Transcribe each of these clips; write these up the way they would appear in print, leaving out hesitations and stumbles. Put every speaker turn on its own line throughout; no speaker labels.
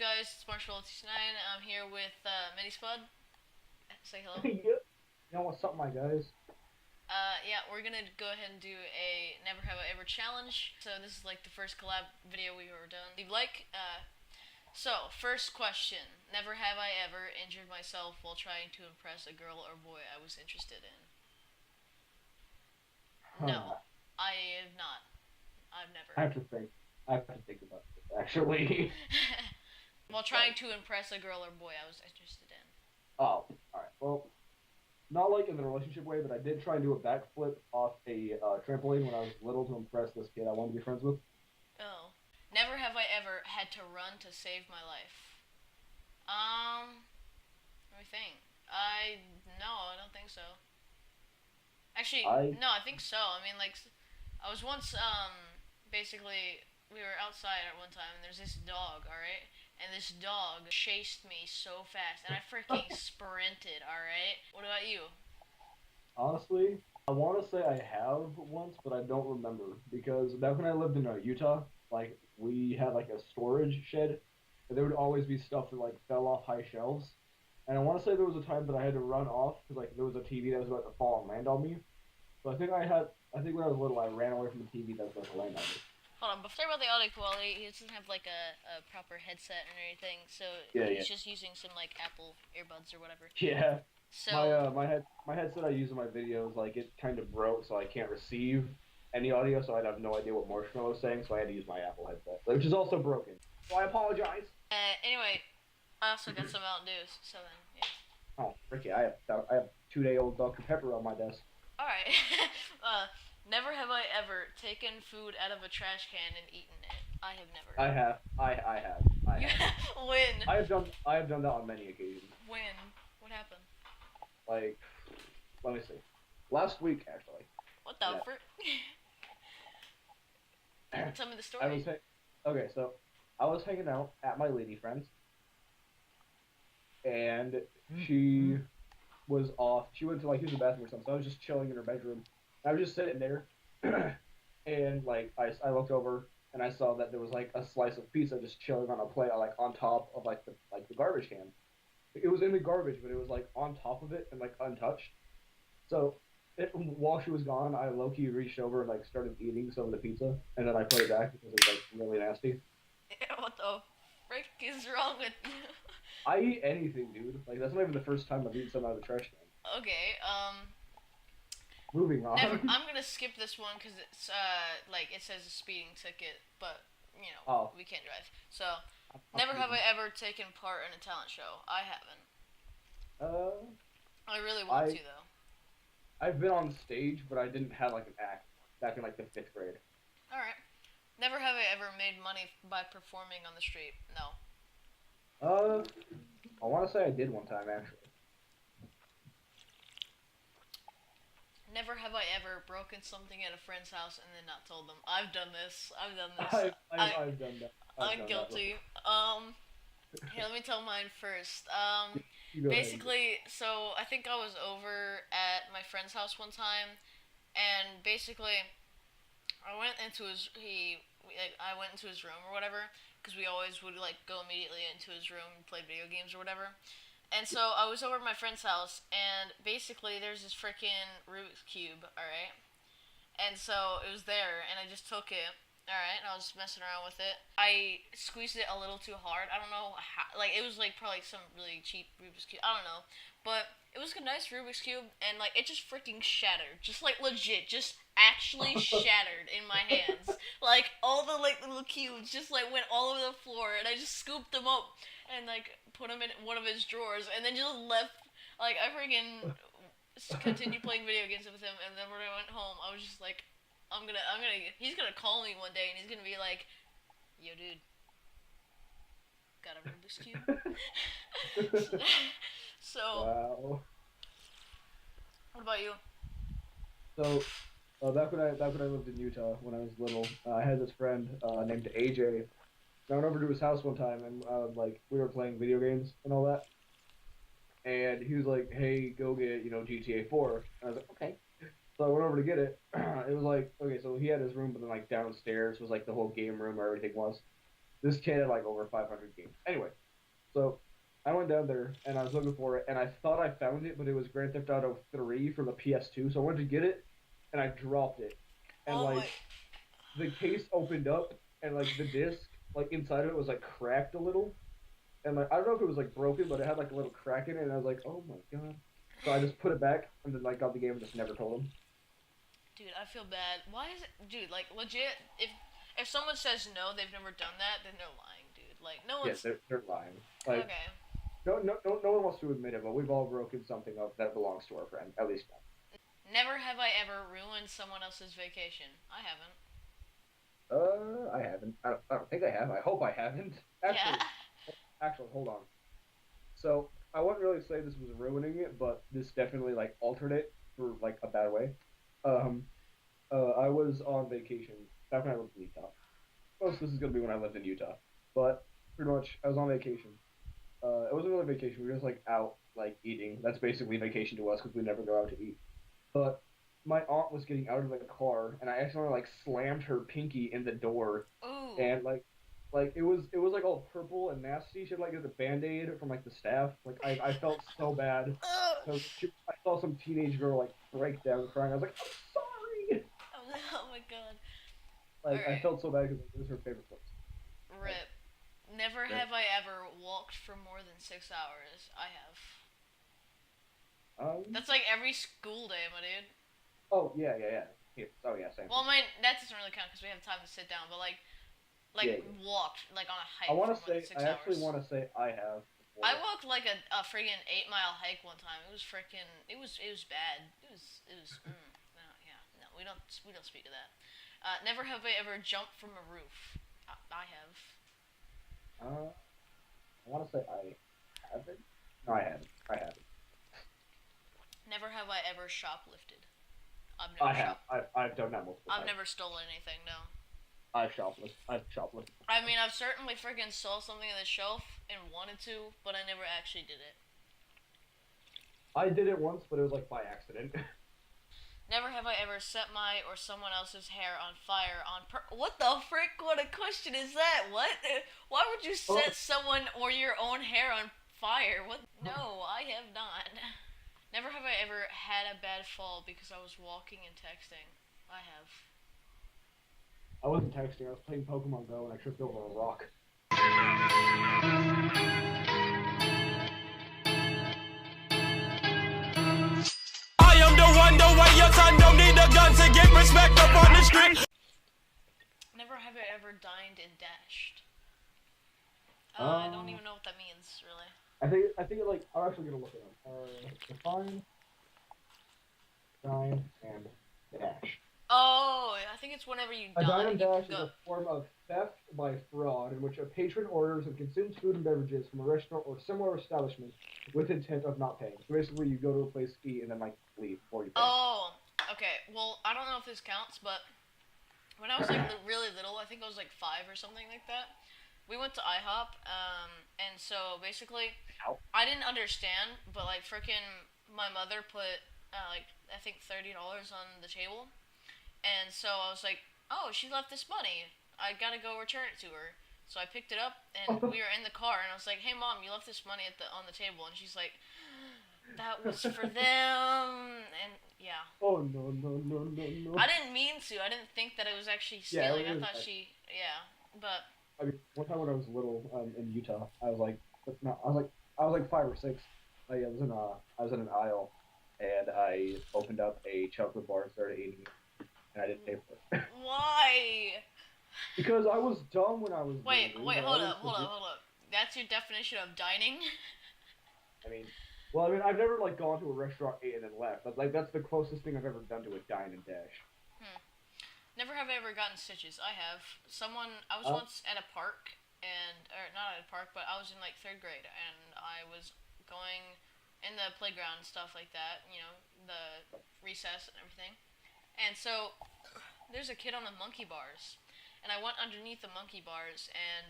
guys? It's Marshall29. I'm here with MinniSpuddd. Say hello.
Yeah. What's up, my guys?
Yeah, we're gonna go ahead and do a Never Have I Ever challenge. So this is like the first collab video we've ever done. If you like, so first question: Never have I ever injured myself while trying to impress a girl or boy I was interested in?
Huh.
No, I have not. I've
I
never.
have to think. I have to think about this, actually.
While trying
Like,
to impress a girl or boy I was interested in.
oh, alright. Well, not like in the relationship way, but I did try and do a backflip off a trampoline when I was little to impress this kid I wanted to be friends with.
Oh. Never have I ever had to run to save my life. Let me think. No, I don't think so. Actually,
I,
no, I think so. I mean, like, I was once, basically, we were outside at one time, and there's this dog, alright? And this dog chased me so fast, and I freaking sprinted, alright? What about you?
honestly, I want to say I have once, but I don't remember. Because back when I lived in Utah, like, we had, like, a storage shed, and there would always be stuff that, like, fell off high shelves. And I want to say there was a time that I had to run off because, like, there was a TV that was about to fall and land on me. So I think when I was little, I ran away from the TV that was about to land on me.
Hold on, before about the audio quality, he doesn't have, like, a proper headset or anything, so
Yeah, yeah,
he's just using some, like, Apple earbuds or whatever.
yeah. My
So,
my headset I use in my videos, like it kind of broke, so I can't receive any audio, so I'd have no idea what Marshmallow was saying, so I had to use my Apple headset, which is also broken. So I apologize.
anyway, I also got some Mountain Dews, so then, yeah.
Oh, Ricky, I have 2 day old Dr Pepper on my desk.
Alright. uh, Never have I ever taken food out of a trash can and eaten it. I have never.
I
You
have.
win.
I have done that on many occasions.
Win. What happened?
Like, let me see. Last week, actually.
What the
Yeah.
frick? Tell me the
I
story.
was okay, so I was hanging out at my lady friend's, and she was off. She went to like use the bathroom or something. So I was just chilling in her bedroom. I was just sitting there, and like I looked over and I saw that there was like a slice of pizza just chilling on a plate, like on top of like the garbage can. It was in the garbage, but it was like on top of it and like untouched. So while she was gone, I low key reached over and like started eating some of the pizza, and then I put it back because it was like really nasty.
What the frick is wrong with you?
I eat anything, dude. Like that's not even the first time I've eaten something out of the trash can.
Okay,
Moving
never.
on.
I'm gonna skip this one because it's, like, it says a speeding ticket, but,
Oh,
we can't drive. So,
I'm
never have I
moving.
ever taken part in a talent show. I haven't.
Uh,
I really want to,
I
though.
I've been on stage, but I didn't have like an act back in like the fifth grade.
Alright. Never have I ever made money by performing on the street. No.
Uh, I want to say I did one time actually.
Never have I ever broken something at a friend's house and then not told them. I've done this. I've done this.
I've done that. I've
I'm
done that
guilty.
before.
Here, let me tell mine first.
You go ahead.
Basically, so I think I was over at my friend's house one time, and basically, I went into his room or whatever, because we always would like go immediately into his room and play video games or whatever. And so I was over at my friend's house, and basically there's this freaking Rubik's cube, all right. And so it was there, and I just took it. All right, and I was messing around with it. I squeezed it a little too hard. I don't know how. Like, it was like probably some really cheap Rubik's cube. I don't know, but it was a nice Rubik's cube, and like it just freaking shattered. Just like legit, just actually shattered in my hands. Like all the like little cubes just like went all over the floor, and I just scooped them up and like put them in one of his drawers, and then just left. Like I freaking continued playing video games with him, and then when I went home, I was just like, he's gonna call me one day, and he's gonna be like, "Yo, dude, got a Rubik's cube." So,
Wow.
what about you?
So back when I lived in Utah when I was little, I had this friend named AJ. And I went over to his house one time and like we were playing video games and all that. And he was like, "Hey, go get GTA 4." And I was like, "Okay." So I went over to get it. It was like, okay, so he had his room, but then like downstairs was like the whole game room where everything was. This kid had like over 500 games. Anyway, so I went down there and I was looking for it, and I thought I found it, but it was Grand Theft Auto 3 from the PS2. So I went to get it, and I dropped it, and
Oh my.
like the case opened up, and like the disc like inside of it was like cracked a little, and like I don't know if it was like broken, but it had like a little crack in it, and I was like, oh my god. So I just put it back, and then like got the game and just never told him.
Dude, I feel bad. Why is it, dude? Like legit, if someone says no, they've never done that, then they're lying, dude. Like no
Yeah,
one's
they're lying. Like
okay.
no one wants to admit it, but we've all broken something up that belongs to our friend, at least one.
Never have I ever ruined someone else's vacation. I haven't.
I haven't. I don't think I have. I hope I haven't.
Yeah.
Actually, hold on. So I wouldn't really say this was ruining it, but this definitely like altered it for like a bad way. Um, I was on vacation back when I lived in Utah. Most this is gonna be when I lived in Utah, but pretty much I was on vacation. It wasn't really vacation. We were just like out like eating. That's basically vacation to us because we never go out to eat. But my aunt was getting out of the car, and I accidentally like slammed her pinky in the door,
Ooh.
and like it was like all purple and nasty. She had like a band-aid from like the staff. Like I felt so bad. So I saw some teenage girl like break down crying. I was like, I'm sorry.
Oh my god.
Like I
Alright.
felt so bad because it was her favorite place. Like,
Rip. Never
yeah.
have I ever walked for more than 6 hours. I have.
Um.
That's like every school day, my dude.
Oh yeah, yeah, yeah. Oh yeah, same.
Well, my that doesn't really count because we have time to sit down. But like
Yeah, yeah.
walked like on a
I
hike
want
for
to
more than
say,
six
I actually
hours.
want to say I have
I
before.
walked like a friggin' 8 mile hike one time. It was freaking. It was bad. No, yeah, no, we don't speak of that. Never have I ever jumped from a roof. I have.
I want to say I haven't. No, I haven't. I haven't.
Never have I ever shoplifted. I've
I
never
have.
shop.
I've done that multiple
I've
times.
never stolen anything. No.
I've shoplifted. I've shoplifted.
I mean, I've certainly freaking saw something on the shelf and wanted to, but I never actually did it.
I did it once, but it was like by accident.
Never have I ever set my or someone else's hair on fire on What the frick? What a question is that? What? Why would you
Oh,
set someone or your own hair on fire? What? No, I have not. Never have I ever had a bad fall because I was walking and texting. I have.
I wasn't texting. I was playing Pokemon Go, and I tripped over a rock.
I am the one, the way your son don't need a gun to get respect up on the street.
Never have I ever dined and dashed. I don't
Uh,
even know what that means, really.
I think like I'm actually gonna look it up. Define, dine, and dash.
Oh, I think it's whenever you
A dine
dine,
and
you
dash is
go.
a form of theft by fraud in which a patron orders and consumes food and beverages from a restaurant or similar establishment with intent of not paying. So basically, you go to a place, eat, and then like leave before you pay.
Oh, okay. Well, I don't know if this counts, but when I was like really little, I think I was like 5 or something like that. We went to IHOP, and so basically,
Ow.
I didn't understand, but like freaking my mother put like I think $30 on the table, and so I was like, oh, she left this money. I gotta go return it to her. So I picked it up, and we were in the car, and I was like, hey mom, you left this money at the on the table, and she's like, that was for them, and yeah.
Oh no no no no no!
I didn't mean to. I didn't think that it was actually
Yeah,
stealing.
it
I
was.
thought she, yeah, but
I mean, one time when I was little, in Utah, I was like, no, I was like 5 or 6. I was in an aisle, and I opened up a chocolate bar and started eating it, and I didn't pay for it
why?
because I was dumb when I was
Wait,
little. Dude.
wait,
Like,
hold up, hold up, hold up. That's your definition of dining?
I mean, well, I mean, I've never like gone to a restaurant, ate, and then left. But like that's the closest thing I've ever done to a dine and dash.
Hmm. Never have I ever gotten stitches. I have. I was
Uh,
once at a park, or not at a park, but I was in like 3rd grade, and I was going in the playground and stuff like that, the recess and everything. And so there's a kid on the monkey bars, and I went underneath the monkey bars, and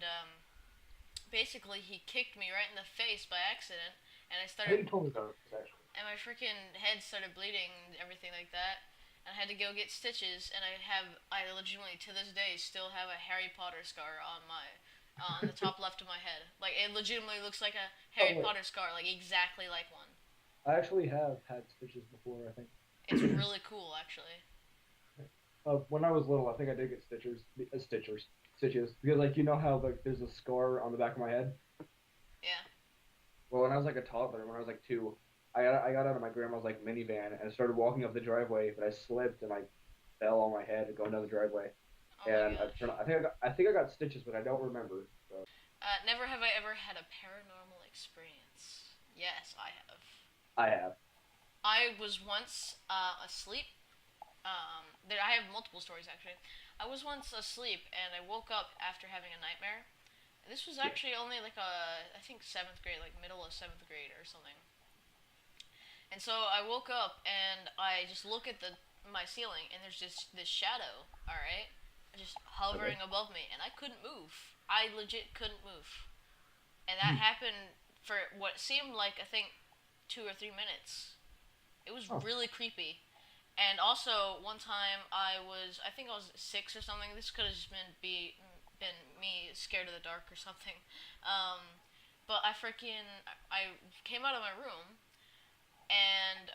basically he kicked me right in the face by accident, and I
I think
started,
you told me about this actually.
and my freaking head started bleeding, and everything like that. And I had to go get stitches, and I legitimately to this day still have a Harry Potter scar on my on the top left of my head. Like it legitimately looks like a Harry
wait.
Potter scar, like exactly like one.
I actually have had stitches before. I
It's
think.
really cool, actually.
When I was little, I think I did get stitches because like you know how like there's a scar on the back of my head.
Yeah.
Well, when I was like a toddler, when I was like 2, I got out of my grandma's like minivan and started walking up the driveway, but I slipped and I fell on my head going down the driveway,
Oh my
and
gosh.
I think I got stitches, but I don't remember. So
Never have I ever had a paranormal experience. Yes, I have.
I have.
I was once asleep. I have multiple stories actually. I was once asleep and I woke up after having a nightmare. This was
Yeah.
actually only like I think seventh grade, like middle of seventh grade or something. And so I woke up and I just look at the my ceiling and there's just this shadow, all right, just
Okay.
hovering above me, and I couldn't move. I legit couldn't move, and that
Hmm.
happened for what seemed like I think 2 or 3 minutes. It was
Oh.
really creepy. And also one time I think I was 6 or something. This could have just been me scared of the dark or something. But I came out of my room and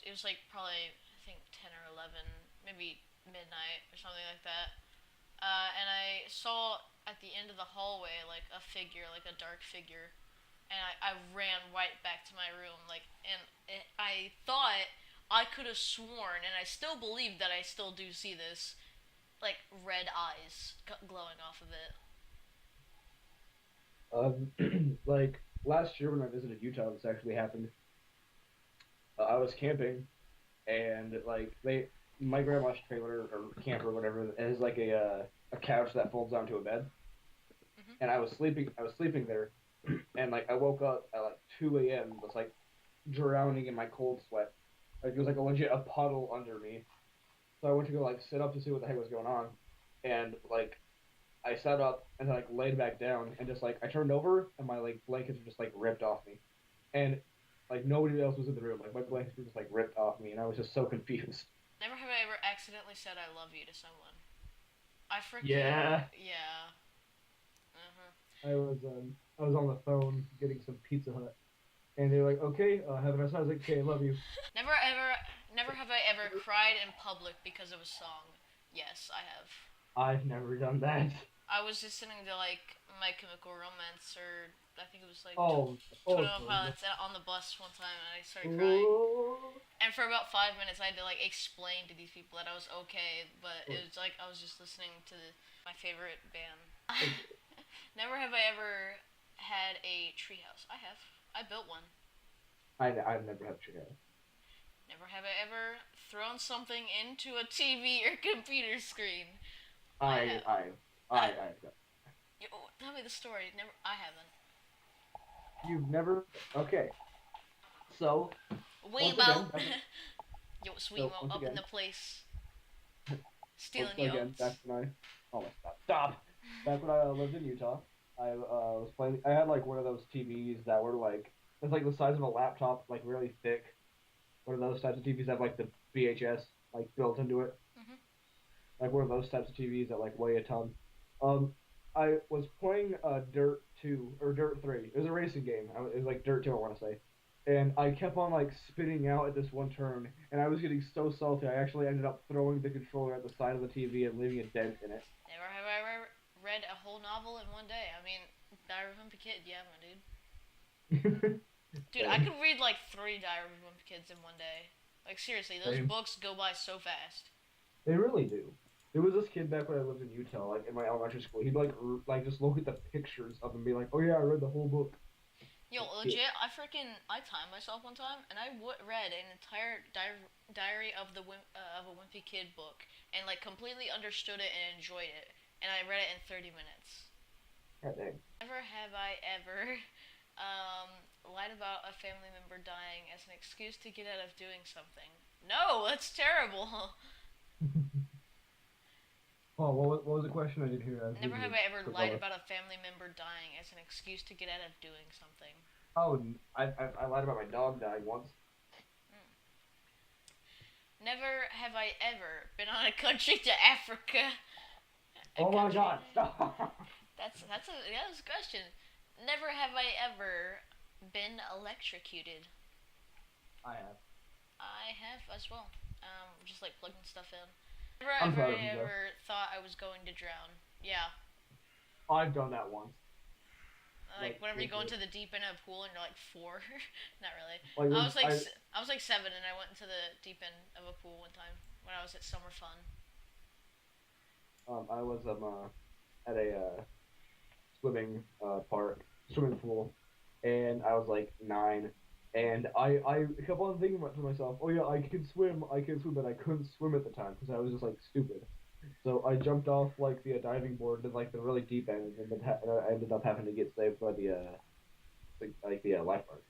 it was like probably I think 10 or 11, maybe midnight or something like that. And I saw at the end of the hallway like a figure, like a dark figure, and I ran right back to my room. I thought I could have sworn, and I still believe that I still do see this, like red eyes glowing off of it.
Like last year when I visited Utah, this actually happened. I was camping and like my grandma's trailer or camper or whatever has like a couch that folds onto a bed,
Hmm.
and I was sleeping there, and like I woke up at like 2 a.m. was like drowning in my cold sweat, like it was like a legit a puddle under me. So I went to go like sit up to see what the heck was going on, and like I sat up and like laid back down and just like I turned over and my like blankets were just like ripped off me, and like nobody else was in the room, like my blankets were just like ripped off me, and I was just so confused.
Never have I ever accidentally said I love you to someone. I freaking
Yeah.
yeah. Uh huh.
I was on the phone getting some Pizza Hut, and they're like, "Okay, have a nice night." I was like, "Okay, I love you."
Never ever, never have I ever cried in public because of a song. Yes, I have.
I've never done that.
I was just listening to like My Chemical Romance, or I think it was like
Oh,
Twenty
oh,
One
no.
Pilots on the bus one time, and I started crying.
Oh,
And for about 5 minutes, I had to like explain to these people that I was okay, but it was like I was just listening to my favorite band.
okay.
Never have I ever had a treehouse. I have. I built one.
I've never had Chicago.
Never have I ever thrown something into a TV or computer screen. I
I,
have.
I,
I,
I.
Tell me the story. Never. I haven't.
You've never. Okay. So once
Weebo.
again, back,
Yo, Sweemo
so once
up in the
again,
place,
once
stealing your
again, back
oats.
when I. Oh my God! Stop. Back when I lived in Utah, I was playing. I had like one of those TVs that were like it's like the size of a laptop, like really thick. One of those types of TVs that have like the VHS like built into it,
Hmm.
like one of those types of TVs that like weigh a ton. Um, I was playing Dirt 2 or Dirt 3. It was a racing game. It was like Dirt 2, I want to say. And I kept on like spinning out at this one turn, and I was getting so salty. I actually ended up throwing the controller at the side of the TV and leaving a dent in it.
Never have I ever read a whole novel in one day. I mean, Diary of a Wimpy Kid, yeah, my dude. Dude, I
Same.
could read like 3 Diary of a Wimpy Kids in one day. Like seriously, those
Same.
books go by so fast.
They really do. There was this kid back when I lived in Utah, like in my elementary school. He'd like just look at the pictures of them and be like, "Oh yeah, I read the whole book."
Yo,
Like, kid.
legit, I timed myself one time and read an entire Diary of of a Wimpy Kid book and like completely understood it and enjoyed it, and I read it in 30 minutes.
God dang.
Never have I ever lied about a family member dying as an excuse to get out of doing something. No, that's terrible.
Oh, what was the question? I didn't hear. I was
Never
reading
have
the
I ever lied
propeller.
about a family member dying as an excuse to get out of doing something.
Oh, I lied about my dog dying once.
Mm. Never have I ever been on a country to Africa. A
Oh my
country.
God! Stop.
That's a question. Never have I ever been electrocuted.
I have.
I have as well. Just like plugging stuff in.
I'm
Never
proud of you, though.
ever thought I was going to drown. Yeah.
I've done that once.
Like whenever you go
legit.
into the deep end of a pool and you're like 4. Not really.
Like,
I was like 7 and I went into the deep end of a pool one time when I was at summer fun.
I was at a swimming pool, and I was like 9, and I kept on thinking to myself, oh yeah, I can swim, but I couldn't swim at the time because I was just like stupid. So I jumped off like the diving board to like the really deep end, and then I ended up having to get saved by the lifeguard.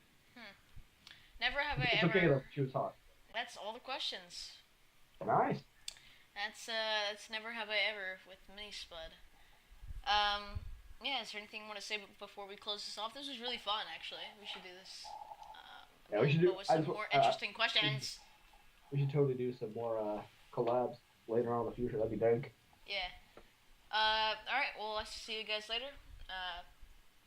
Never have I
It's
ever.
okay though, she was hot.
That's all the questions.
Nice.
That's never have I ever with MinniSpuddd. Yeah, is there anything you want to say before we close this off? This was really fun, actually. We should do this.
Yeah, we should do.
With some more interesting questions.
We should totally do some more collabs later on in the future. That'd be dank.
Yeah. Alright, well, I'll see you guys later.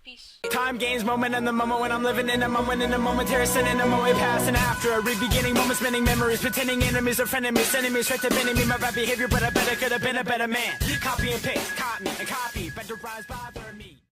Peace.
Time gains, moment in the moment when I'm living in a moment, in a momentary sin, in a moment past and after. A re-beginning, moments, spinning memories, pretending enemies are frenemies, sending me straight to bending me my bad behavior, but I bet I could have been a better man. Copy and paste, caught me and copy, better rhymes bother me.